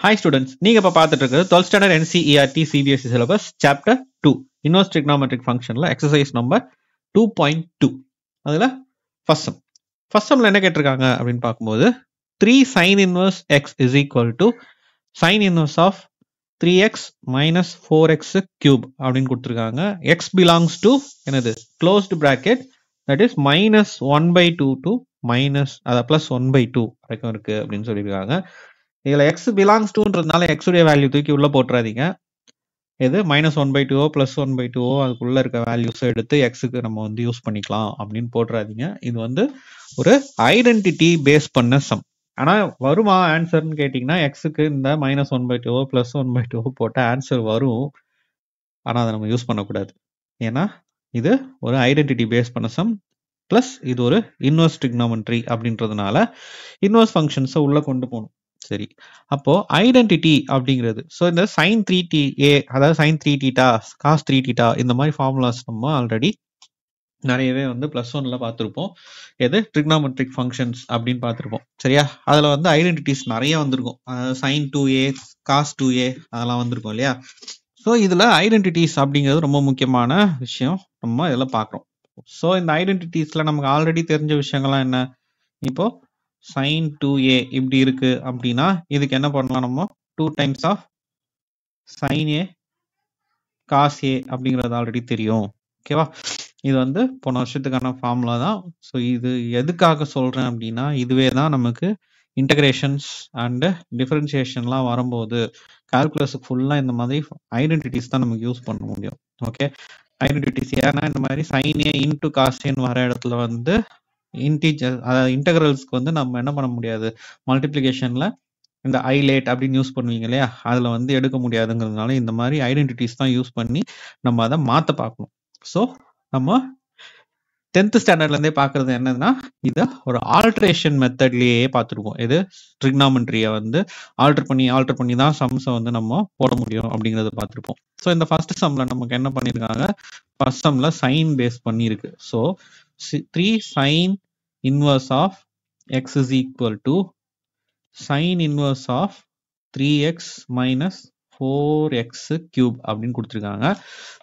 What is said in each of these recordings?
Hi students, நீங்க இப்ப பார்த்துட்டு இருக்கிறது 12th standard NCERT CBSE syllabus chapter 2 inverse trigonometric functionல exercise number 2.2 அதுல first sumல என்ன கேட்டிருக்காங்க அப்படின்னு பார்க்கும்போது 3 sin inverse x is equal to sin inverse of 3x minus 4x cube அப்படின்னு கொடுத்திருக்காங்க. x belongs to என்னது closed bracket that is minus 1 by 2 to minus plus 1 by 2 வரைக்கும் இருக்கு அப்படின்னு சொல்லியிருக்காங்க. இதில் x belongs toன்றதுனால x உடைய வேல்யூ தூக்கி உள்ள போட்டுறாதீங்க. இது மைனஸ் 1/2 பிளஸ் 1/2 அதுக்குள்ள இருக்க வேல்யூஸ் எடுத்து எக்ஸுக்கு நம்ம வந்து யூஸ் பண்ணிக்கலாம் அப்படின்னு போட்டுறாதீங்க. இது வந்து ஒரு ஐடென்டிட்டி பேஸ் பண்ண சம். ஆனால் வருமா ஆன்சர்னு கேட்டிங்கன்னா எக்ஸுக்கு இந்த மைனஸ் 1/2 பிளஸ் 1/2 போட்ட ஆன்சர் வரும். ஆனால் அதை நம்ம யூஸ் பண்ணக்கூடாது. ஏன்னா இது ஒரு ஐடென்டிட்டி பேஸ் பண்ண சம் பிளஸ் இது ஒரு இன்வர்ஸ் ட்ரிக்னாமெட்ரி அப்படின்றதுனால இன்வர்ஸ் ஃபங்க்ஷன்ஸை உள்ள கொண்டு போகணும். சரி, அப்போ ஐடென்டிட்டி அப்படிங்கிறது ஸோ இந்த சைன் 3ta அதாவது சைன் 3θ காஸ் 3θ இந்த மாதிரி ஃபார்முலாஸ் நம்ம ஆல்ரெடி நிறையவே வந்து +1ல பார்த்துருப்போம். எது ட்ரிக்னாமெட்ரிக் ஃபங்க்ஷன்ஸ் அப்படின்னு பார்த்துருப்போம். சரியா, அதில் வந்து ஐடென்டிட்டிஸ் நிறைய வந்திருக்கும். அதாவது சைன் 2a காஸ் 2a அதெல்லாம் வந்திருக்கும் இல்லையா. ஸோ இதில் ஐடென்டிட்டிஸ் அப்படிங்கிறது ரொம்ப முக்கியமான விஷயம் நம்ம இதில் பார்க்குறோம். ஸோ இந்த ஐடென்டிட்டிஸில் நமக்கு ஆல்ரெடி தெரிஞ்ச விஷயங்கள்லாம் என்ன, இப்போ sin 2a இப்படி இருக்கு அப்படின்னா இதுக்கு என்ன பண்ணலாம், நம்ம 2 times of sin a cos a அப்படிங்கிறது ஆல்ரெடி தெரியும். ஓகேவா, இது வந்து போன வருஷத்துக்கான ஃபார்முலா தான். ஸோ இது எதுக்காக சொல்றேன் அப்படின்னா இதுவே தான் நமக்கு இன்டகிரேஷன்ஸ் அண்ட் டிஃபரன்சியேஷன்லாம் வரும்போது கால்குலஸுக்கு ஃபுல்லாக இந்த மாதிரி ஐடென்டிட்டிஸ் தான் நமக்கு யூஸ் பண்ண முடியும். ஓகே, ஐடென்டிட்டிஸ் ஏன்னா இந்த மாதிரி sin a into cos a வர இடத்துல வந்து இன்டீஜர் அதாவது இன்டகிரல்ஸ்க்கு வந்து நம்ம என்ன பண்ண முடியாது, மல்டிப்ளிகேஷன்ல இந்த ஐலேட் அப்படின்னு யூஸ் பண்ணுவீங்க இல்லையா, அதில் வந்து எடுக்க முடியாதுங்கிறதுனால இந்த மாதிரி ஐடென்டிட்டிஸ் தான் யூஸ் பண்ணி நம்ம அதை மாற்ற பார்க்கணும். ஸோ நம்ம 10th ஸ்டாண்டர்ட்லேருந்தே பார்க்குறது என்னதுன்னா இதை ஒரு ஆல்ட்ரேஷன் மெத்தட்லேயே பார்த்துருக்கோம். இது ட்ரிக்னாமெட்ரியை வந்து ஆல்டர் பண்ணி தான் சம்ஸை வந்து நம்ம போட முடியும் அப்படிங்கிறத பார்த்துருப்போம். ஸோ இந்த ஃபர்ஸ்ட் சம்மில் நமக்கு என்ன பண்ணியிருக்காங்க, ஃபர்ஸ்ட் சம்மில் சைன் பேஸ் பண்ணியிருக்கு. So 3 sin inverse of x is equal to sin inverse of 3x minus 4x cube அப்படின்னு கொடுத்துருக்காங்க.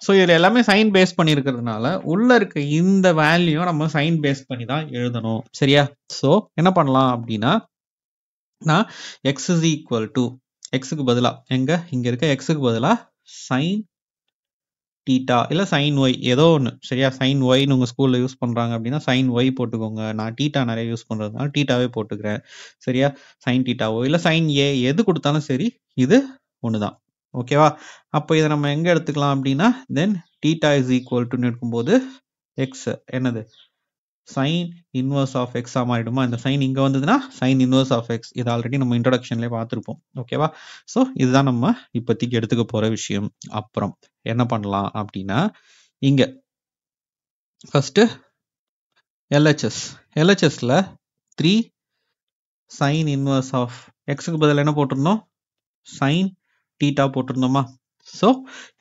ஸோ இதில் எல்லாமே சைன் பேஸ் பண்ணியிருக்கிறதுனால உள்ள இருக்க இந்த வேல்யூ நம்ம சைன் பேஸ் பண்ணி தான் எழுதணும். சரியா, ஸோ என்ன பண்ணலாம் அப்படின்னா நான் x is equal to எக்ஸுக்கு பதிலாக இங்க இருக்க எக்ஸுக்கு பதிலாக சைன் தீட்டா இல்லை சைன் ஒய் ஏதோ ஒன்று. சரியா, சைன் ஒய்னு உங்கள் ஸ்கூலில் யூஸ் பண்ணுறாங்க அப்படின்னா சைன் ஒய் போட்டுக்கோங்க. நான் டீட்டா நிறைய யூஸ் பண்ணுறதுனால டீட்டாவே போட்டுக்கிறேன். சரியா, சைன் டீட்டாவோ இல்லை சைன் ஏ எது கொடுத்தாலும் சரி இது ஒன்று தான். ஓகேவா, அப்போ இதை நம்ம எங்கே எடுத்துக்கலாம் அப்படின்னா தென் டீட்டா இஸ் ஈக்குவல் டுன்னு இருக்கும்போது எக்ஸ் என்னது சைன் இன்வர்ஸ் ஆஃப் எக்ஸா மாறிடுமா. இந்த சைன் இங்கே வந்ததுன்னா சைன் இன்வர்ஸ் ஆஃப் எக்ஸ். இது ஆல்ரெடி நம்ம இன்ட்ரோடக்ஷன்லேயே பார்த்துருப்போம். ஓகேவா, ஸோ இதுதான் நம்ம இப்போதைக்கு எடுத்துக்க போகிற விஷயம். அப்புறம் என்ன பண்ணலாம் அப்படின்னா இங்கே ஃபர்ஸ்ட் எல்ஹெச்எஸ்ல 3 சைன் இன்வர்ஸ் ஆஃப் எக்ஸுக்கு பதில் என்ன போட்டிருந்தோம், சைன் டீட்டா போட்டிருந்தோமா. ஸோ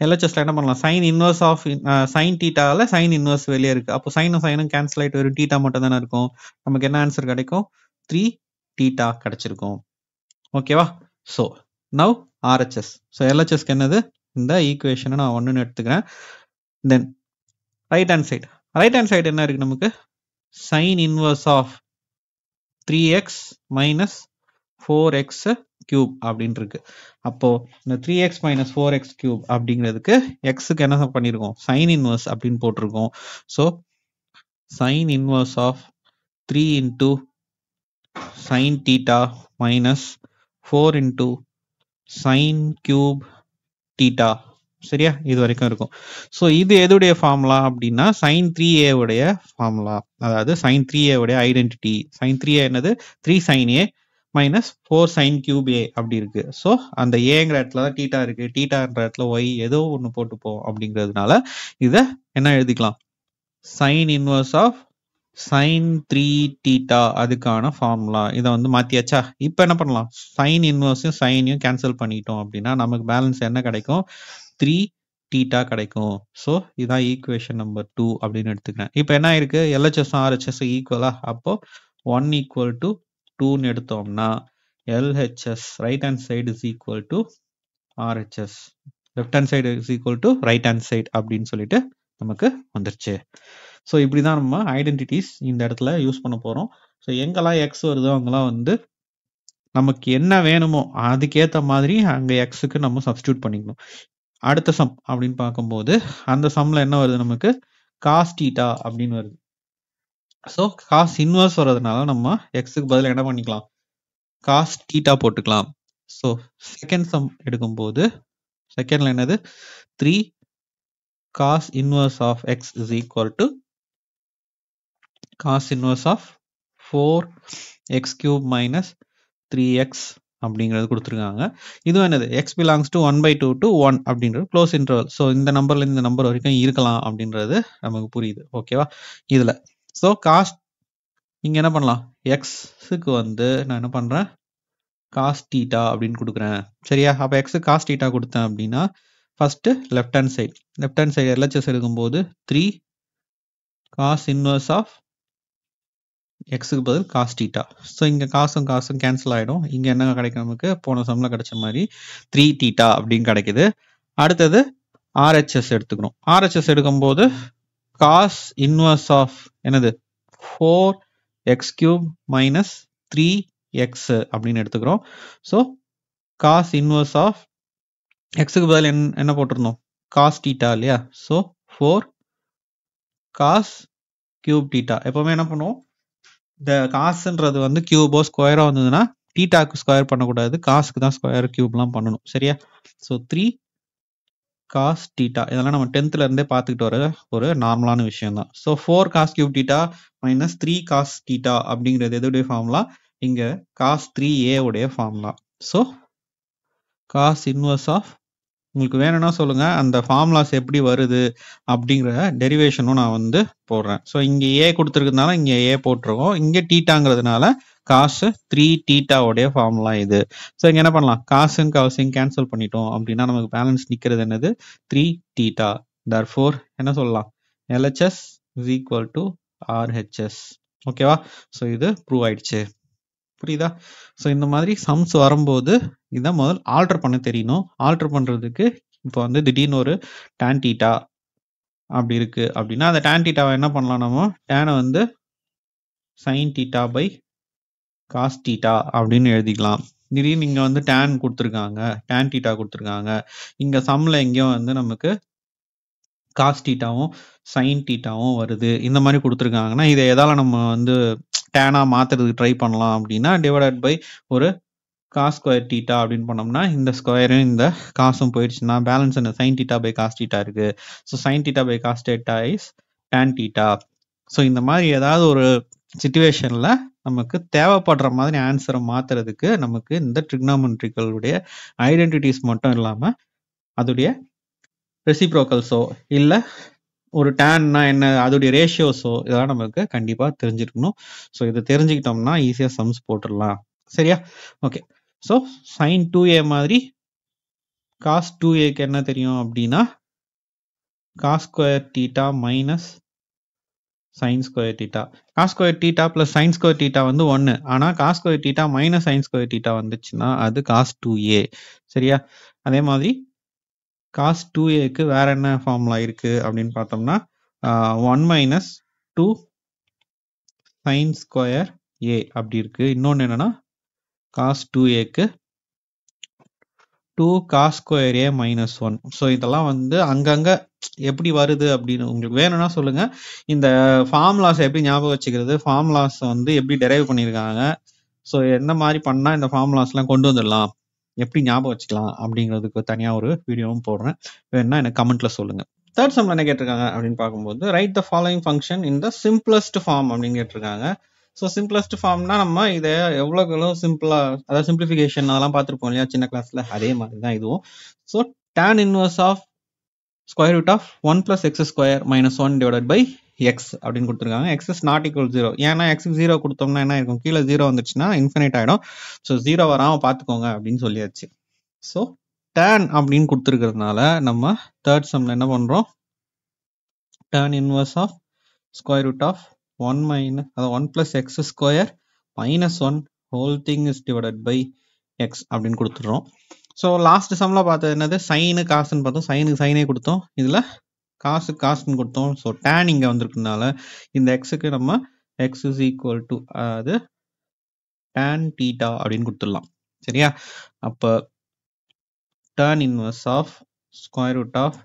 எல்ஹெச்எஸ்ல என்ன பண்ணலாம், சைன் இன்வர்ஸ் ஆஃப் சைன் டீட்டாவில் சைன் இன்வர்ஸ் வெளியே இருக்கு. அப்போ சைனும் சைனும் கேன்சல் ஆகிட்டு வரும், டீட்டா மட்டும் தானே இருக்கும். நமக்கு என்ன ஆன்சர் கிடைக்கும், 3 டீட்டா கிடைச்சிருக்கும். ஓகேவா, ஸோ நவ் ஆர்ஹெச்எஸ். ஸோ எல்ஹெச்எஸ்க்கு என்னது, இந்த ஈக்குவேஷனை நான் ஒன்றுன்னு எடுத்துக்கிறேன். தென் ரைட் ஹேண்ட் சைடு என்ன இருக்கு நமக்கு, sine inverse of 3x minus 4x cube அப்படின்னு இருக்கு. அப்போ இந்த 3x மைனஸ் 4x கியூப் அப்படிங்கிறதுக்கு எக்ஸுக்கு என்ன பண்ணியிருக்கோம், சைன் இன்வர்ஸ் அப்படின்னு போட்டிருக்கோம். So sine inverse of 3 into sine theta minus 4 into sine cube theta. சரியா, இது வரைக்கும் இருக்கும். ஸோ இது எதுடைய ஃபார்முலா அப்படின்னா சைன் 3a உடைய ஃபார்முலா, அதாவது சைன் 3a உடைய ஐடென்டிட்டி. சைன் 3a என்னது 3 sine a minus 4 sine cube a அப்படி இருக்கு. ஸோ அந்த ஏங்கிற இடத்துல தான் டீட்டா இருக்கு, டீட்டான்ற இடத்துல ஒய் ஏதோ ஒன்று போட்டுப்போம் அப்படிங்கிறதுனால இதை என்ன எழுதிக்கலாம், sine inverse of sine 3 theta அதுக்கான ஃபார்முலா. இதை வந்து மாத்தியாச்சா. இப்போ என்ன பண்ணலாம், சைன் இன்வர்ஸையும் சைனையும் கேன்சல் பண்ணிட்டோம் அப்படின்னா நமக்கு பேலன்ஸ் என்ன கிடைக்கும், 3 டீட்டா கிடைக்கும். ஸோ இதான் ஈக்குவேஷன் நம்பர் 2 அப்படின்னு எடுத்துக்கிறேன். இப்போ என்ன இருக்கு, எல்ஹெச்எஸ் ஆர்ஹெச்எஸ் ஈக்குவலா, அப்போ 1 ஈக்குவல் டு 2ன்னு எடுத்தோம்னா LHS right hand side is equal to RHS, left hand side is equal to right hand side அப்படின்னு சொல்லிட்டு நமக்கு வந்துருச்சு. ஸோ இப்படி தான் நம்ம ஐடென்டிட்டிஸ் இந்த இடத்துல யூஸ் பண்ண போகிறோம். ஸோ எங்கெல்லாம் எக்ஸ் வருதோ அங்கெல்லாம் வந்து நமக்கு என்ன வேணுமோ அதுக்கேற்ற மாதிரி அங்கே எக்ஸுக்கு நம்ம சப்ஸ்டியூட் பண்ணிக்கணும். அடுத்த சம் அப்படின்னு பார்க்கும்போது அந்த சம்மில் என்ன வருது, நமக்கு காஸ் தீட்டா அப்படின்னு வருது. ஸோ காஸ் இன்வர்ஸ் வர்றதுனால நம்ம எக்ஸுக்கு பதில் என்ன பண்ணிக்கலாம், காஸ் தீட்டா போட்டுக்கலாம். ஸோ செகண்ட் சம் எடுக்கும்போது செகண்ட்ல என்னது, 3 cos inverse of x is equal to cos inverse of 4x cube minus 3x அப்படிங்கிறது கொடுத்துருக்காங்க. இதுவும் என்னது, x belongs to 1/2 to 1 அப்படின்றது க்ளோஸ் இன்டர்வல். ஸோ இந்த நம்பர்ல இந்த நம்பர் வரைக்கும் இருக்கலாம் அப்படின்றது நமக்கு புரியுது. ஓகேவா இதுல. ஸோ காஸ் இங்க என்ன பண்ணலாம், எக்ஸுக்கு வந்து நான் என்ன பண்றேன், காஸ் தீட்டா அப்படின்னு கொடுக்குறேன். சரியா, அப்போ எக்ஸுக்கு காஸ் தீட்டா கொடுத்தேன் அப்படின்னா first left hand side LHS எடுக்கும்போது 3 காஸ் இன்வர்ஸ் ஆஃப் எக்ஸுக்கு பதில் காஸ் தீட்டா. ஸோ இங்கே காசும் கேன்சல் ஆகிடும். இங்கே என்ன கிடைக்கும், நமக்கு போன சம்மில் கிடைச்ச மாதிரி 3 தீட்டா அப்படின்னு கிடைக்குது. அடுத்தது ஆர்ஹெச்எஸ் எடுத்துக்கணும். ஆர்ஹெச்எஸ் எடுக்கும்போது காஸ் இன்வர்ஸ் ஆஃப் என்னது 4x cube minus 3x அப்படின்னு எடுத்துக்கிறோம். ஸோ காஸ் இன்வர்ஸ் ஆஃப் எக்ஸுக்கு பதில் என்ன போட்டிருந்தோம், காஸ் தீட்டா இல்லையா. So 4 cos cube theta. எப்பவுமே என்ன பண்ணுவோம், இந்த காசுன்றது வந்து கியூபோ ஸ்கொயரோ வந்ததுன்னா தீட்டாக்கு ஸ்கொயர் பண்ணக்கூடாது, காசுக்கு தான் ஸ்கொயர் கியூப்லாம் பண்ணணும். சரியா, ஸோ 3 காஸ் தீட்டா இதெல்லாம் நம்ம 10th இருந்தே பார்த்துக்கிட்டு வர ஒரு நார்மலான விஷயம் தான். So 4 cos cube theta minus 3 cos theta அப்படிங்கிறது எதுடைய ஃபார்முலா, இங்க காஸ் 3a உடைய formula. So cos inverse of, உங்களுக்கு வேணும்னா சொல்லுங்க அந்த ஃபார்முலாஸ் எப்படி வருது அப்படிங்கிற டெரிவேஷனும் நான் வந்து போடுறேன். ஸோ இங்கே ஏ கொடுத்துருக்கிறதுனால இங்கே ஏ போட்டிருக்கோம், இங்கே டீட்டாங்கிறதுனால காசு 3 தீட்டாவுடைய ஃபார்முலா இது. ஸோ இங்கே என்ன பண்ணலாம், காசும் காசையும் கேன்சல் பண்ணிட்டோம் அப்படின்னா நமக்கு பேலன்ஸ் நிற்கிறது என்னது, 3 தீட்டா. therefore என்ன சொல்லலாம், LHS is equal to RHS. ஓகேவா, ஸோ இது ப்ரூவ் ஆயிடுச்சு. புரியுதா. ஸோ இந்த மாதிரி சம்ஸ் வரும்போது இதை முதல் ஆல்டர் பண்ண தெரியணும். ஆல்டர் பண்ணுறதுக்கு இப்போ வந்து திடீர்னு ஒரு டேன் தீட்டா அப்படி இருக்கு அப்படின்னா அந்த டேன் தீட்டாவை என்ன பண்ணலாம், நம்ம டேனை வந்து sine theta by cos theta அப்படின்னு எழுதிக்கலாம். திடீர்னு இங்கே வந்து டேன் கொடுத்துருக்காங்க, டேன் தீட்டா கொடுத்துருக்காங்க, இங்கே சம்மில் எங்கேயும் வந்து நமக்கு காஸ் தீட்டாவும் சைன் தீட்டாவும் வருது, இந்த மாதிரி கொடுத்துருக்காங்கன்னா இதை எதால நம்ம வந்து டேனா மாத்துறதுக்கு ட்ரை பண்ணலாம் அப்படின்னா டிவைடட் பை ஒரு காஸ் ஸ்கொயர் தீட்டா அப்படின்னு பண்ணோம்னா இந்த ஸ்கொயரும் இந்த காசும் போயிடுச்சுன்னா பேலன்ஸ் என்ன, sine theta by cos theta இருக்கு. So sine theta by cos theta is tan theta. So இந்த மாதிரி ஏதாவது ஒரு சிச்சுவேஷன்ல நமக்கு தேவைப்படுற மாதிரி ஆன்சரை மாத்துறதுக்கு நமக்கு இந்த ட்ரிக்னாமெட்ரிகளுடைய ஐடென்டிட்டிஸ் மட்டும் இல்லாம அதோடைய ரெசிப்ரோக்கல்ஸோ இல்ல ஒரு டேன்னா என்ன அதோடைய ரேஷியோஸோ இதெல்லாம் நமக்கு கண்டிப்பா தெரிஞ்சிருக்கணும். ஸோ இதை தெரிஞ்சுக்கிட்டோம்னா ஈஸியா சம்ஸ் போட்டுடலாம். சரியா, ஓகே. ஸோ சைன் 2a மாதிரி காஸ் 2aக்கு என்ன தெரியும் அப்படின்னா cos square theta minus sine square theta. Cos square theta plus sine square theta வந்து 1, ஆனால் cos square theta minus sine square theta வந்துச்சுன்னா அது காஸ் 2a. சரியா, அதே மாதிரி காஸ் 2aக்கு வேற என்ன ஃபார்முலா இருக்கு அப்படின்னு பார்த்தோம்னா 1 மைனஸ் 2 சைன் ஸ்கொயர் a அப்படி இருக்கு. இன்னொன்று என்னன்னா காஸ் 2aக்கு 2 cos square a minus 1. So இதெல்லாம் வந்து அங்கங்க எப்படி வருது அப்படின்னு உங்களுக்கு வேணும்னா சொல்லுங்க. இந்த ஃபார்முலாஸ் எப்படி ஞாபகம் வச்சுக்கிறது, ஃபார்முலாஸ் வந்து எப்படி டெரைவ் பண்ணியிருக்காங்க, ஸோ எந்த மாதிரி பண்ணா இந்த ஃபார்முலாஸ்லாம் கொண்டு வந்துடலாம், எப்படி ஞாபகம் வச்சுக்கலாம் அப்படிங்கிறதுக்கு தனியாக ஒரு வீடியோவும் போடுறேன். வேணும்னா எனக்கு கமெண்ட்ல சொல்லுங்க. தேர்ட் சம்ல என்ன கேட்டிருக்காங்க அப்படின்னு பார்க்கும்போது write the following function in the simplest form அப்படின்னு கேட்டிருக்காங்க. ஸோ சிம்பிளஸ்ட் ஃபார்ம்னா நம்ம இதை எவ்வளோ சிம்பிளா, அதாவது சிம்பிளிஃபிகேஷன் அதெல்லாம் பார்த்துருப்போம் இல்லையா சின்ன கிளாஸ்ல, அதே மாதிரி தான் இதுவும். So tan inverse of square root of 1 plus x square minus 1 divided by x அப்படின்னு கொடுத்துருக்காங்க. X is not equal 0. ஏன்னா எக்ஸுக்கு 0 கொடுத்தோம்னா என்ன இருக்கும், கீழே 0 வந்துச்சுன்னா இன்ஃபினைட் ஆகிடும். ஸோ 0 வராமல் பார்த்துக்கோங்க அப்படின்னு சொல்லியாச்சு. ஸோ tan அப்படின்னு கொடுத்துருக்கிறதுனால நம்ம தேர்ட் சம்ல என்ன பண்ணுறோம், tan inverse of square root of 1 plus x square minus 1 whole thing is divided by x அப்படின்னு கொடுத்துடுறோம். ஸோ லாஸ்ட் சம்ல பார்த்தது என்னது சைனு காசுன்னு பார்த்தோம். சைனுக்கு சைனே கொடுத்தோம், இதில் காசுன்னு கொடுத்தோம். ஸோ டேன் இங்கே வந்திருக்கனால இந்த எக்ஸுக்கு நம்ம எக்ஸ் இஸ் ஈக்குவல் டு அது tan தீட்டா அப்படின்னு கொடுத்துடலாம். சரியா? அப்போ tan inverse of square root of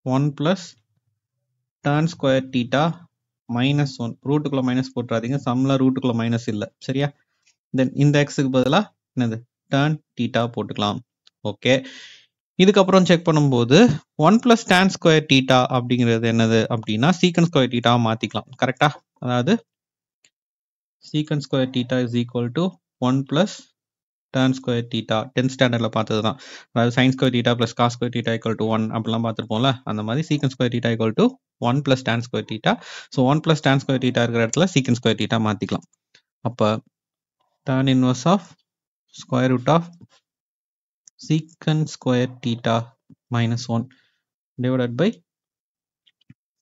1 plus tan square theta minus 1. ரூட்டுக்குள்ள மைனஸ் போட்டுறாதீங்க, சம்ல ரூட்டுக்குள்ள மைனஸ் இல்லை. சரியா? தென் இந்த எக்ஸுக்கு பதிலாக என்னது tan தீட்டா போட்டுக்கலாம். ஓகே, இதுக்கப்புறம் செக் பண்ணும்போது 1 plus tan ஸ்கொயர் தீட்டா அப்படிங்கிறது என்னது அப்படின்னா சீக்கன் ஸ்கொயர் தீட்டாவை மாற்றிக்கலாம். கரெக்டா? அதாவது secant square theta is equal to 1 plus tan square theta 10th ஸ்டாண்டர்டில் பார்த்தது தான். அதாவது sine square theta plus cos square theta equal to 1 அப்படிலாம் பார்த்துருப்போம்ல, அந்த மாதிரி secant square theta equal to 1 plus tan square theta. So 1 plus tan square theta இருக்கிற இடத்துல சீக்கன் ஸ்கொயர் தீட்டா மாற்றிக்கலாம். அப்போ tan inverse of square root of secant square theta minus 1 divided by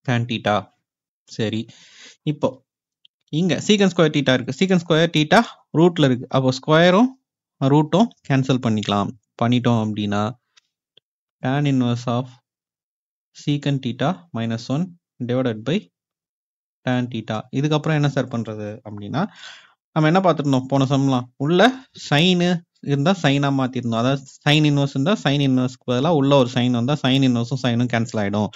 tan theta. சரி, இப்போ இங்க secant square theta இருக்கு. secant square theta ரூட்ல இருக்கு. அப்போ ஸ்கொயரும் ரூட்டும் கேன்சல் பண்ணிட்டோம் அப்படின்னா tan inverse of secant theta minus 1 divided by tan theta. இதுக்கப்புறம் என்ன சார் பண்றது அப்படின்னா நம்ம என்ன பார்த்துருந்தோம் போன சம்லாம், உள்ள சைனு இருந்தால் சைனாக மாற்றிருந்தோம். அதாவது சைன் இன்வர்ஸ் இருந்தால் சைன் இன்வர்ஸ்க்கு பதிலாக உள்ள ஒரு சைன் வந்தால் சைன் இன்வர்ஸும் சைனும் கேன்சல் ஆகிடும்.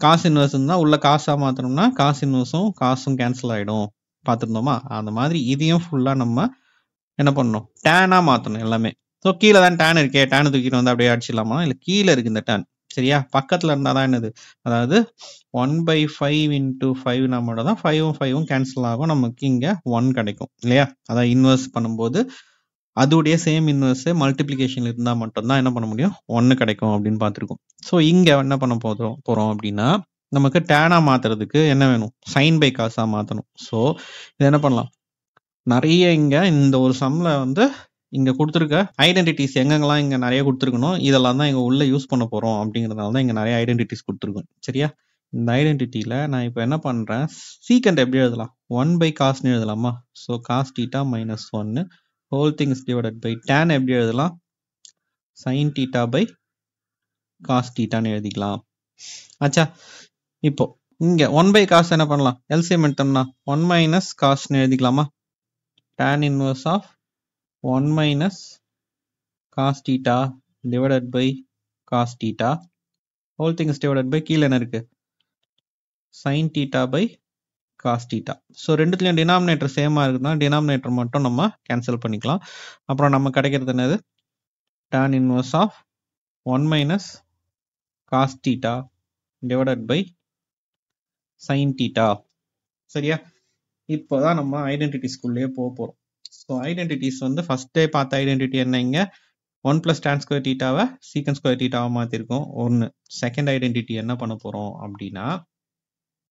காசு இன்வர்ஸ் இருந்தால் உள்ள காசாக மாற்றணும்னா காசு இன்வர்ஸும் காசும் கேன்சல் ஆகிடும். பார்த்துருந்தோமா? அந்த மாதிரி இதையும் ஃபுல்லாக நம்ம என்ன பண்ணணும், டேனாக மாற்றணும் எல்லாமே. ஸோ கீழே தான் டேன் இருக்கே, டேனு தூக்கிட்டு வந்து அப்படியே அடிச்சிடலாமா? இல்லை கீழே இருக்குது இந்த டேன். சரியா? பக்கத்தில் இருந்தால் தான் என்னது, அதாவது 1/5 into 5 நம்மளோட தான் 5ம் 5ம் கேன்சல் ஆகும், நமக்கு இங்கே 1 கிடைக்கும் இல்லையா? அதாவது இன்வர்ஸ் பண்ணும்போது அதோடைய சேம் இன்வர்ஸ் மல்டிப்ளிகேஷன் இருந்தால் மட்டும்தான் என்ன பண்ண முடியும், 1 கிடைக்கும் அப்படின்னு பார்த்துருக்கோம். ஸோ இங்கே என்ன பண்ண போகிறோம் அப்படின்னா நமக்கு டேனாக மாற்றுறதுக்கு என்ன வேணும், சைன் பை காசாக மாற்றணும். ஸோ இது என்ன பண்ணலாம், நிறைய இங்கே இந்த ஒரு சம்மில் வந்து இங்கே கொடுத்துருக்க ஐடென்டிட்டிஸ் எங்கெங்கெல்லாம் இங்கே நிறைய கொடுத்துருக்கணும், இதெல்லாம் தான் இங்கே உள்ள யூஸ் பண்ண போகிறோம் அப்படிங்கிறதுனால தான் இங்கே நிறைய ஐடென்டிட்டிஸ் கொடுத்துருக்கோம். சரியா? இந்த ஐடென்டிட்டியில் நான் இப்போ என்ன பண்ணுறேன், சீக்கண்ட் எப்படி எழுதலாம், 1/cosன்னு எழுதலாமா? So cos theta minus 1 whole thing is divided by tan எப்படி எழுதலாம், sin theta by cos theta ன்னு எழுதிக்கலாம். ஆச்சா? இப்போ இங்க 1/cos என்ன பண்ணலாம், LCM எடுத்தோம்னா 1 minus cos ன்னு எழுதிக்கலாமா? tan inverse of 1 minus cos theta divided by cos theta whole thing is divided by கீழே என்ன இருக்கு, sin theta by cos theta. So ரெண்டுத்துலையும் டினாமினேட்டர் சேமாக இருக்குதுன்னா டினாமினேட்டர் மட்டும் நம்ம கேன்சல் பண்ணிக்கலாம். அப்புறம் நம்ம கிடைக்கிறது என்னது, tan inverse of 1 minus cos theta divided by sin theta. சரியா? இப்போதான் நம்ம ஐடென்டிட்டிஸ்குள்ளேயே போக போகிறோம். ஸோ ஐடென்டிட்டிஸ் வந்து ஃபர்ஸ்டே பார்த்த ஐடென்டிட்டி என்ன, இங்கே 1 plus tan ஸ்கொயர் தீட்டாவை சீக்கன் ஸ்கொயர் தீட்டாவை மாற்றிருக்கோம். ஒன்று. செகண்ட் ஐடென்டிட்டி என்ன பண்ண போகிறோம் அப்படின்னா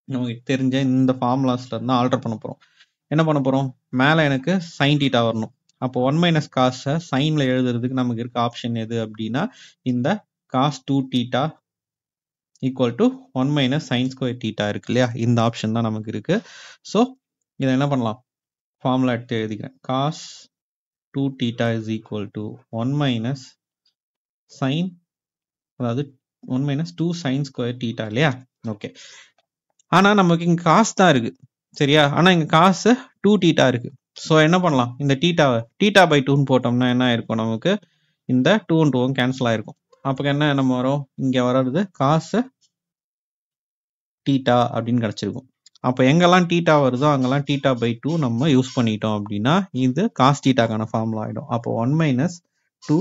நமக்கு தெரிஞ்ச இந்த ஃபார்முலாஸ்ல இருந்து ஆல்டர் பண்ண போகிறோம். என்ன பண்ண போகிறோம், மேலே எனக்கு சைன் தீட்டா வரணும். அப்போ 1 minus காசை சைனில் எழுதுறதுக்கு நமக்கு இருக்க ஆப்ஷன் எது அப்படின்னா இந்த cos 2 theta equal to 1 minus sine square theta இருக்கு இல்லையா, இந்த ஆப்ஷன் தான் நமக்கு இருக்கு. ஸோ இதை என்ன பண்ணலாம், ஃபார்முலா எடுத்து எழுதிக்கிறேன். Cos 2 theta is equal to 1 minus sin, அதாவது 1 minus 2 சைன் ஸ்கொயர் தீட்டா இல்லையா? ஓகே. ஆனால் நமக்கு இங்கே காசு தான் இருக்கு. சரியா? ஆனால் இங்கே காசு 2 தீட்டா இருக்கு. ஸோ என்ன பண்ணலாம், இந்த தீட்டாவை தீட்டா பை 2ன்னு போட்டோம்னா என்ன ஆயிருக்கும், நமக்கு இந்த 2 2 கேன்சல் ஆயிருக்கும். அப்போ என்ன நம்ம வரும், இங்கே வர்றது காசு தீட்டா அப்படின்னு கிடைச்சிருக்கும். அப்போ எங்கெல்லாம் தீட்டா வருதோ அங்கெல்லாம் தீட்டா பை 2 நம்ம யூஸ் பண்ணிட்டோம் அப்படின்னா இது காஸ் தீட்டாக்கான ஃபார்முலா ஆகிடும். அப்போ 1 minus 2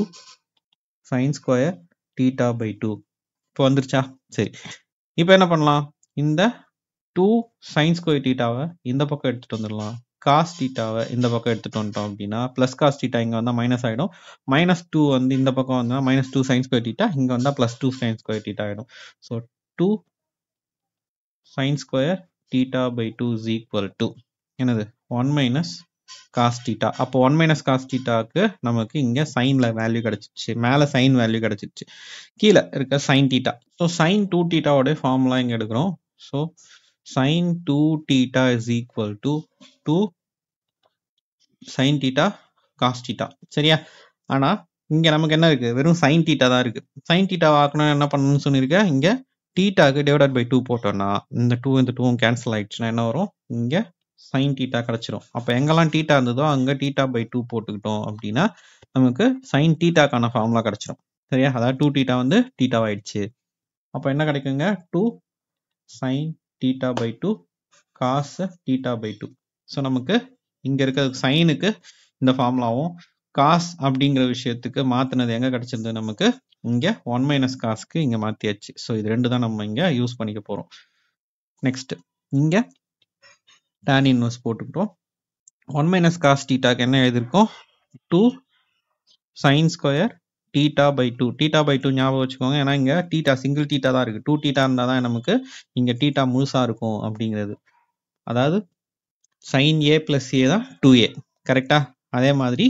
sin square theta by 2 இப்போ வந்துருச்சா? சரி, இப்போ என்ன பண்ணலாம், இந்த 2 சைன் ஸ்கொயர் தீட்டாவை இந்த பக்கம் எடுத்துகிட்டு வந்துடலாம், காஸ் தீட்டாவை இந்த பக்கம் எடுத்துகிட்டு வந்துட்டோம் அப்படின்னா ப்ளஸ் காஸ் தீட்டா இங்கே வந்தால் மைனஸ் ஆகிடும், -2 வந்து இந்த பக்கம் வந்தால் -2 சைன் ஸ்கொயர் தீட்டா இங்கே வந்தால் +2 சைன் ஸ்கொயர் தீட்டா ஆகிடும். So 2 sin square theta by 2 is equal to என்னது, 1 minus காஸ் தீட்டா. அப்போ 1 minus காஸ் தீட்டாவுக்கு நமக்கு இங்கே சைனில் வேல்யூ கிடச்சிச்சு, மேலே சைன் வேல்யூ கிடச்சிச்சு, கீழே இருக்க சைன் தீட்டா. ஸோ சைன் 2 தீட்டாவோட ஃபார்முலா இங்கே எடுக்கிறோம். So sin 2 theta is equal to 2 sin theta cos theta. சரியா? ஆனா இங்க நமக்கு என்ன இருக்கு? வெறும் sin தீட்டா தான் இருக்கு. sin தீட்டா ஆக்கணும் என்ன பண்ணணும்னு சொல்லியிருக்கேன். இங்க தீட்டாக்கு டிவைடட் பை 2 போட்டோம்னா இந்த 2 இந்த 2 கேன்சல் ஆயிடுச்சுன்னா என்ன வரும்? இங்க sin தீட்டா கிடைச்சிரும். அப்ப எங்கெல்லாம் தீட்டா இருந்ததோ அங்க தீட்டா பை 2 போட்டுக்கிட்டோம் அப்படின்னா நமக்கு sin தீட்டாக்கான ஃபார்முலா கிடைச்சிரும். சரியா? அதாவது 2 தீட்டா வந்து தீட்டா ஆயிடுச்சு. அப்ப என்ன கிடைக்குங்க? 2 sin theta by 2 cos theta by 2. So நமக்கு இங்க இருக்க சைனுக்கு இந்த ஃபார்முலாவும் காஸ் அப்படிங்கிற விஷயத்துக்கு மாத்தினது எங்க கிடைச்சிருந்தது நமக்கு? இங்க 1 மைனஸ் காஸ்க்கு இங்க மாத்தியாச்சு. ஸோ இது ரெண்டு தான் நம்ம இங்க யூஸ் பண்ணிக்க போறோம். நெக்ஸ்ட் இங்க tan இன்வர்ஸ் போட்டுக்கிட்டோம். 1 மைனஸ் காஸ் தீட்டாக்கு என்ன எழுதிருக்கோம்? 2 sin square theta by 2. Theta by 2 ஞாபகம் வச்சுக்கோங்க. ஏன்னா இங்க தீட்டா சிங்கிள் தீட்டா தான் இருக்கு. 2 தீட்டா இருந்தா தான் நமக்கு இங்க தீட்டா முழுசா இருக்கும் அப்படிங்கிறது. அதாவது sin a பிளஸ் a தான் 2a. கரெக்டா? அதே மாதிரி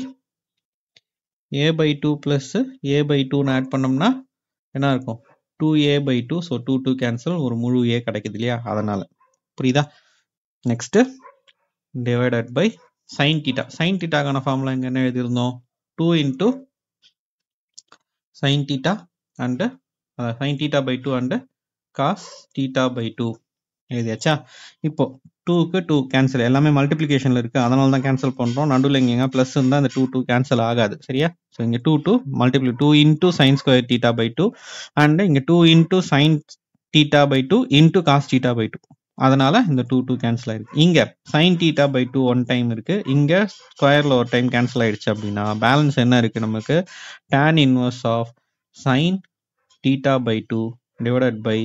a by 2 plus a by 2 add பண்ணோம்னா என்ன இருக்கும்? 2a by 2. ஸோ 2 2 கேன்சல், ஒரு முழு a கிடைக்குது இல்லையா? அதனால புரியுதா? Next divided by sin theta. sin தீட்டாக்கான ஃபார்முலா இங்க என்ன எழுதியிருந்தோம்? 2 into sin theta and sin theta by 2 and cos theta by 2 எழுதியாச்சா? இப்போ 2க்கு 2 கேன்சல், எல்லாமே மல்டிப்ளிகேஷன்ல இருக்கு, அதனால தான் கேன்சல் பண்றோம். நடுவில் இங்க பிளஸ் இருந்தா இந்த 2 2 கேன்சல் ஆகாது. சரியா? ஸோ இங்க 2 2 multiply 2 into sin square theta by 2 and இங்க 2 into sin theta by 2 into cos theta by 2. அதனால இந்த 2 2 கேன்சல் ஆயிருக்கு. இங்க sin theta by 2 one time இருக்கு, இங்க ஸ்கொயர்ல ஒரு டைம் கேன்சல் ஆயிடுச்சு அப்படின்னா பேலன்ஸ் என்ன இருக்கு நமக்கு? tan inverse of sin theta by 2 divided by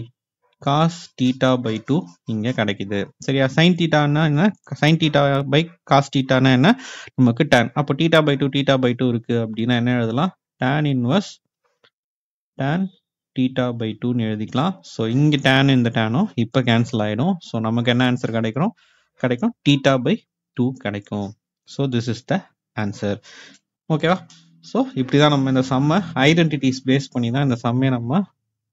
cos theta by 2 இங்க கிடைக்குது. சரியா? sin தீட்டானா என்ன? sin தீட்டா பை cos தீட்டானா என்ன? நமக்கு tan. அப்போ தீட்டா பை 2 தீட்டா பை 2 இருக்கு அப்படின்னா என்ன எழுதலாம்? tan inverse tan theta by 2 எழுதிக்கலாம். ஸோ இங்க tan இந்த டேனும் இப்போ கேன்சல் ஆயிடும். ஸோ நமக்கு என்ன ஆன்சர் கிடைக்கும்? தீட்டா பை 2 கிடைக்கும். So this is the answer. ஓகேவா? ஸோ இப்படிதான் நம்ம இந்த சம்மை ஐடென்டிட்டிஸ் பேஸ் பண்ணி தான் இந்த சம்மை நம்ம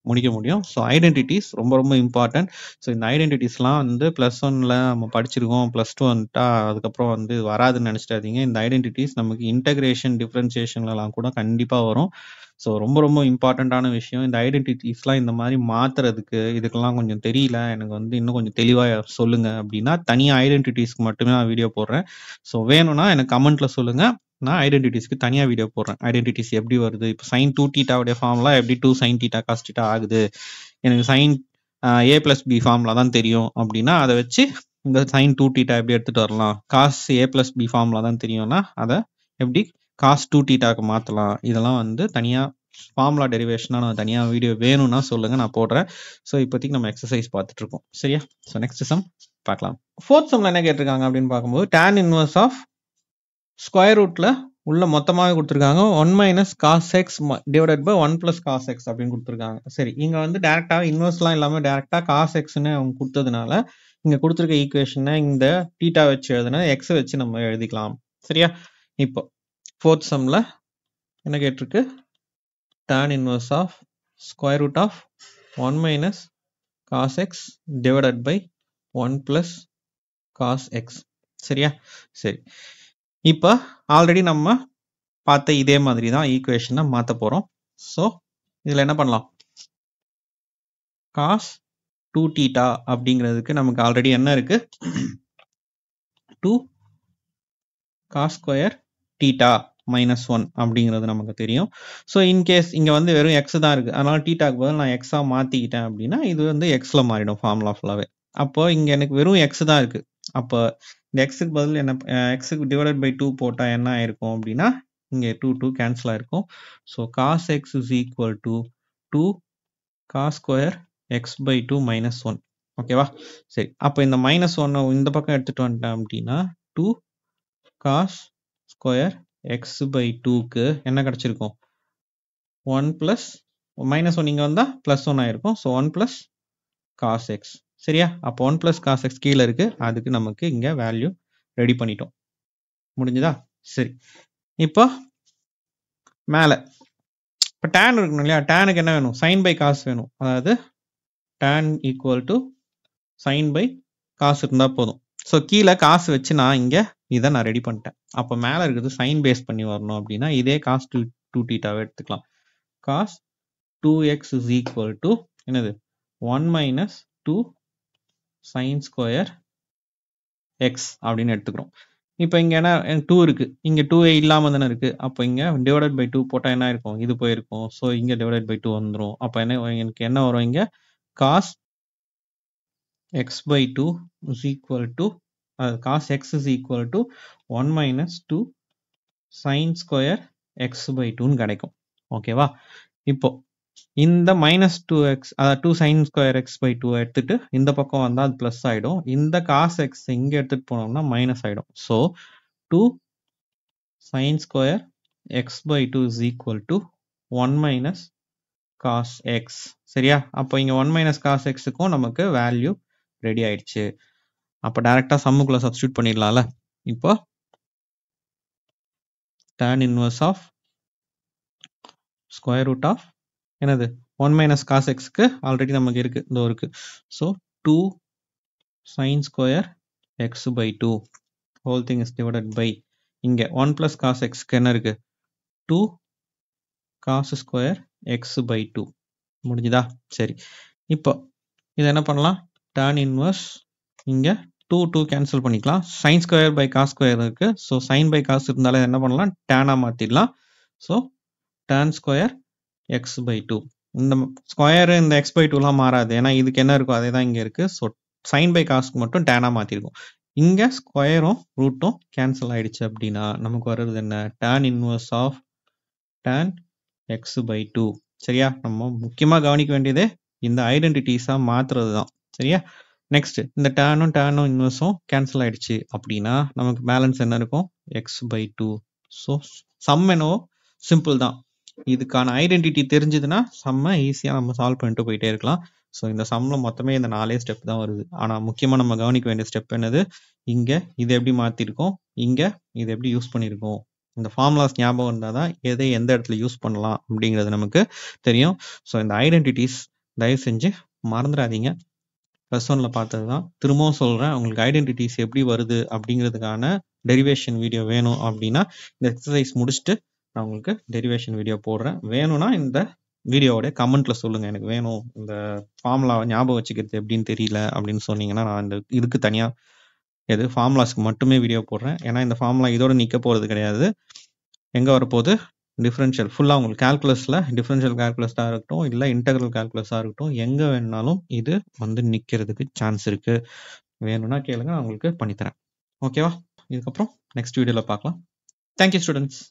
முடிக்க முடியும். ஸோ ஐடென்டிட்டிஸ் ரொம்ப ரொம்ப இம்பார்ட்டன்ட். ஸோ இந்த ஐடென்டிட்டிஸ்லாம் வந்து +1ல நம்ம படிச்சிருக்கோம், +2 வந்துட்டா அதுக்கப்புறம் வந்து வராதுன்னு நினச்சிட்டாதீங்க. இந்த ஐடென்டிட்டிஸ் நமக்கு இன்டகிரேஷன் டிஃப்ரென்சியேஷன்லாம் கூட கண்டிப்பாக வரும். ஸோ ரொம்ப ரொம்ப இம்பார்ட்டண்ட்டான விஷயம். இந்த ஐடென்டிட்டிஸ்லாம் இந்த மாதிரி மாற்றுறதுக்கு இதுக்கெல்லாம் கொஞ்சம் தெரியல, எனக்கு வந்து இன்னும் கொஞ்சம் தெளிவாக சொல்லுங்க அப்படின்னா தனியாக ஐடென்டிட்டிஸ்க்கு மட்டுமே நான் வீடியோ போடுறேன். ஸோ வேணும்னா எனக்கு கமெண்ட்டில் சொல்லுங்கள், நான் ஐடென்டிட்டிஸ்க்கு தனியாக வீடியோ போடுறேன். ஐடென்டிட்டிஸ் எப்படி வருது, இப்போ சைன் 2 தீட்டாவுடைய ஃபார்முலா எப்படி 2 sin தீட்டா காஸ் தீட்டா ஆகுது, எனக்கு sin a plus B formula தான் தெரியும் அப்படின்னா அதை வச்சு இந்த சைன் 2 தீட்டா எப்படி எடுத்துகிட்டு வரலாம், cos a plus B formula தான் தெரியும்னா அதை எப்படி காஸ் 2 தீட்டாக்கு மாற்றலாம், இதெல்லாம் வந்து தனியாக ஃபார்முலா டெரிவேஷனாக நான் தனியாக வீடியோ வேணும்னா சொல்லுங்கள், நான் போடுறேன். ஸோ இப்போதைக்கு நம்ம எக்ஸசைஸ் பார்த்துட்டு இருக்கோம். சரியா? ஸோ நெக்ஸ்ட் சம் பார்க்கலாம். 4th சம்ல என்ன கேட்டிருக்காங்க அப்படின்னு பார்க்கும்போது tan இன்வர்ஸ் ஆஃப் ஸ்கொயர் ரூட்ல உள்ள மொத்தமாகவே கொடுத்துருக்காங்க 1 minus cos x divided by 1 plus cos x அப்படின்னு கொடுத்துருக்காங்க. சரி, இங்க வந்து டேரக்டாக இன்வெர்ஸ்லாம் இல்லாமல் டேரக்டாக காஸ் எக்ஸ்ன்னு அவங்க கொடுத்ததுனால இங்க கொடுத்துருக்க ஈக்குவேஷனை இந்த தீட்டா வச்சு எழுதுனா எக்ஸை வச்சு நம்ம எழுதிக்கலாம். சரியா? இப்போ 4th சம்ல என்ன கேட்டிருக்கு? tan inverse of square root of 1 minus cos x divided by 1 plus cos x. சரியா? சரி, இப்போ ஆல்ரெடி நம்ம பார்த்த இதே மாதிரி தான் ஈக்குவேஷனை மாற்ற போகிறோம். ஸோ இதில் என்ன பண்ணலாம்? காஸ் 2 தீட்டா அப்படிங்கிறதுக்கு நமக்கு ஆல்ரெடி என்ன இருக்கு? 2 காஸ் ஸ்கொயர் தீட்டா மைனஸ் 1 அப்படிங்கிறது நமக்கு தெரியும். ஸோ இன்கேஸ் இங்கே வந்து வெறும் எக்ஸ் தான் இருக்குது, அதனால் தீட்டாக்கு பதில் நான் எக்ஸாக மாற்றிக்கிட்டேன் அப்படின்னா இது வந்து எக்ஸில் மாறிடும் ஃபார்முலா ஃபுல்லாகவே. அப்போ இங்கே எனக்கு வெறும் எக்ஸ் தான் இருக்குது. அப்போ இந்த எக்ஸுக்கு பதில் என்ன, எக்ஸுக்கு டிவைடட் பை 2 போட்டால் என்ன ஆயிருக்கும் அப்படின்னா இங்கே 2 2 கேன்சல் ஆயிருக்கும். So cos x is equal to 2 cos square x by 2 minus 1. ஓகேவா? சரி, அப்போ இந்த மைனஸ் 1 இந்த பக்கம் எடுத்துகிட்டு வந்துட்டேன் அப்படின்னா 2 காஸ் ஸ்கொயர் எக்ஸ் பை 2க்கு என்ன கிடச்சிருக்கும்? 1 பிளஸ் மைனஸ் 1 இங்கே வந்தால் +1 ஆயிருக்கும். So 1 plus cos x. சரியா? அப்போ 1 பிளஸ் காஸ் எக்ஸ் கீழே இருக்கு, அதுக்கு நமக்கு இங்கே வேல்யூ ரெடி பண்ணிட்டோம். முடிஞ்சுதா? சரி, இப்போ மேலே இப்போ tan இருக்கணும் இல்லையா? டேனுக்கு என்ன வேணும்? சைன் பை காஸ் வேணும். அதாவது tan equal to sin by cos இருந்தால் போதும். ஸோ கீழே காசு வச்சு நான் இங்கே இதை நான் ரெடி பண்ணிட்டேன். அப்போ மேலே இருக்கிறது சைன் பேஸ் பண்ணி வரணும் அப்படின்னா இதே காஸ் 2 தீட்டாவை எடுத்துக்கலாம். Cos 2x is equal to என்னது 1 minus 2 sin square x அப்படின்னு எடுத்துக்கிறோம். இப்போ இங்கே என்ன 2 இருக்கு, இங்கே 2 இல்லாமல் தானே இருக்கு. அப்போ இங்கே டிவைடட் பை 2 போட்டால் என்ன இருக்கும், இது போயிருக்கும். ஸோ இங்கே டிவைடட் பை 2 வந்துடும். அப்போ எனக்கு என்ன வரும், இங்கே cos x by 2 is equal to cos x is equal to 1 minus 2 sin square x by 2 கிடைக்கும். ஓகேவா? இப்போ இந்த minus 2x 2 sin square x by 2 எடுத்துட்டு இந்த பக்கம் வந்தா அது பிளஸ் ஆயிடும். இந்த cos x இங்க எடுத்துட்டு போனோம்னா மைனஸ் ஆயிடும். So 2 sin square x by 2 is equal to 1 minus cos x. சரியா? அப்போ இங்க 1 minus cos x க்கும் நமக்கு வேல்யூ ரெடி ஆயிடுச்சு. அப்போ டைரக்டா சம்முக்குள்ள சப்ஸ்டியூட் பண்ணிடலாம்ல. இப்போ tan inverse of square root of என்னது 1 minus cos x க்கு ஆல்ரெடி நமக்கு இருக்கு, இதோ இருக்கு. So 2 sin square x by 2 whole thing is divided by இங்க 1 plus cos x க்கு என்ன இருக்கு, 2 cos square x by 2. முடிஞ்சுதா? சரி, இப்போ இதை என்ன பண்ணலாம், tan inverse இங்க 2 கேன்சல் பண்ணிக்கலாம். sin square by cos square இருக்கு. ஸோ sin by cos இருந்தாலே என்ன பண்ணலாம், tan மாத்திடலாம். So tan square x by 2. இந்த ஸ்கொயர் இந்த x by 2லாம் மாறாது, ஏன்னா இதுக்கு என்ன இருக்கோ அதே தான் இங்கே இருக்கு. ஸோ sin by cosக்கு மட்டும் tan மாற்றிருக்கும். இங்கே ஸ்கொயரும் ரூட்டும் கேன்சல் ஆயிடுச்சு அப்படின்னா நமக்கு வர்றது என்ன, tan inverse of tan x by 2. சரியா? நம்ம முக்கியமாக கவனிக்க வேண்டியது இந்த ஐடென்டிட்டிஸாக மாற்றுறது தான். சரியா? நெக்ஸ்ட் இந்த டேனும் இன்வர்ஸும் கேன்சல் ஆயிடுச்சு அப்படின்னா நமக்கு பேலன்ஸ் என்ன இருக்கும், எக்ஸ் பை 2. ஸோ சம் என்னவோ சிம்பிள் தான். இதுக்கான ஐடென்டிட்டி தெரிஞ்சதுன்னா செம்ம ஈஸியாக நம்ம சால்வ் பண்ணிட்டு போயிட்டே இருக்கலாம். ஸோ இந்த சம்மில் மொத்தமே இந்த 4 ஸ்டெப் தான் வருது. ஆனால் முக்கியமாக நம்ம கவனிக்க வேண்டிய ஸ்டெப் என்னது, இங்கே இது எப்படி மாற்றிருக்கோம், இங்கே இது எப்படி யூஸ் பண்ணியிருக்கோம். இந்த ஃபார்முலாஸ் ஞாபகம் இருந்தால் தான் எதை எந்த இடத்துல யூஸ் பண்ணலாம் அப்படிங்கிறது நமக்கு தெரியும். ஸோ இந்த ஐடென்டிட்டிஸ் தயவு செஞ்சு மறந்துடாதீங்க. +1ல் பார்த்தது தான், திரும்பவும் சொல்கிறேன். உங்களுக்கு ஐடென்டிட்டிஸ் எப்படி வருது அப்படிங்கிறதுக்கான டெரிவேஷன் வீடியோ வேணும் அப்படின்னா இந்த எக்ஸசைஸ் முடிச்சுட்டு நான் உங்களுக்கு டெரிவேஷன் வீடியோ போடுறேன். வேணும்னா இந்த வீடியோவோட கமெண்ட்ல சொல்லுங்கள், எனக்கு வேணும், இந்த ஃபார்முலாவை ஞாபகம் வச்சுக்கிறது எப்படின்னு தெரியல அப்படின்னு சொன்னீங்கன்னா நான் இந்த இதுக்கு தனியாக ஃபார்முலாஸ்க்கு மட்டுமே வீடியோ போடுறேன். ஏன்னா இந்த ஃபார்முலா இதோட நிற்க போகிறது கிடையாது. எங்கே வரப்போகுது, டிஃப்ரென்ஷியல் ஃபுல்லாக உங்களுக்கு கால்குலஸில் டிஃப்ரென்ஷியல் கால்குலஸாக இருக்கட்டும் இல்லை இன்டெக்ரல் கால்குலஸாக இருக்கட்டும், எங்கே வேணுனாலும் இது நிற்கிறதுக்கு சான்ஸ் இருக்குது. வேணும்னா கேளுங்க, நான் உங்களுக்கு பண்ணித்தரேன். ஓகேவா? இதுக்கப்புறம் நெக்ஸ்ட் வீடியோவில் பார்க்கலாம். Thank you students.